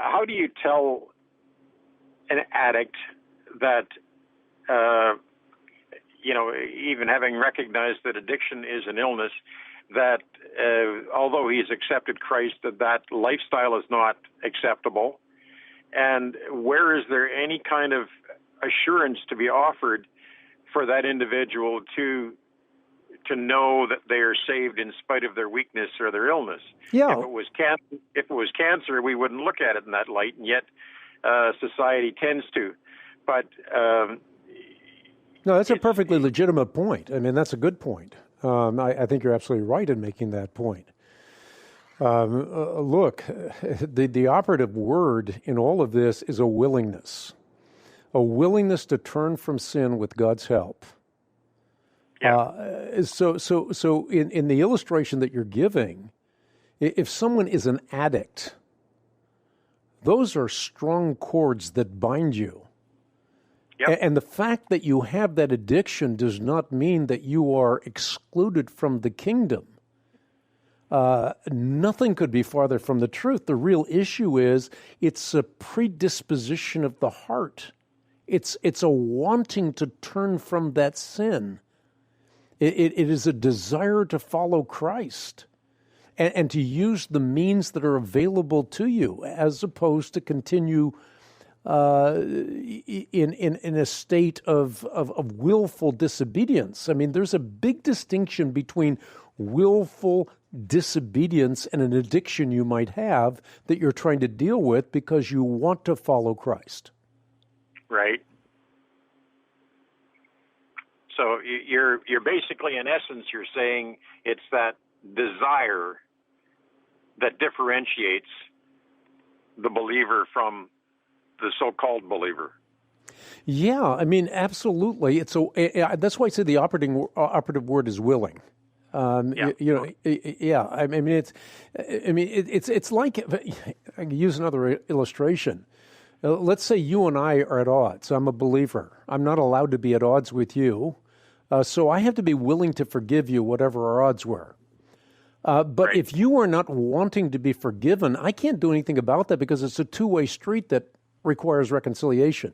how do you tell an addict that, even having recognized that addiction is an illness, that although he's accepted Christ, that lifestyle is not acceptable? And where is there any kind of assurance to be offered for that individual to know that they are saved in spite of their weakness or their illness? Yeah. If it was cancer, we wouldn't look at it in that light, and yet society tends to. But no, that's a perfectly legitimate point. I mean, that's a good point. I think you're absolutely right in making that point. Look, the operative word in all of this is a willingness to turn from sin with God's help. Yeah. So in the illustration that you're giving, if someone is an addict, those are strong cords that bind you. Yep. And the fact that you have that addiction does not mean that you are excluded from the kingdom. Nothing could be farther from the truth. The real issue is it's a predisposition of the heart. It's a wanting to turn from that sin. It is a desire to follow Christ and to use the means that are available to you, as opposed to continue in a state of willful disobedience. I mean, there's a big distinction between willful disobedience and an addiction you might have that you're trying to deal with because you want to follow Christ. Right. So you're basically, in essence, you're saying it's that desire that differentiates the believer from the so-called believer. Yeah, I mean, absolutely. That's why I say the operative word is willing. Yeah. I mean, it's like, I can use another illustration. Let's say you and I are at odds. I'm a believer. I'm not allowed to be at odds with you. So I have to be willing to forgive you, whatever our odds were. But right. If you are not wanting to be forgiven, I can't do anything about that because it's a two-way street that requires reconciliation.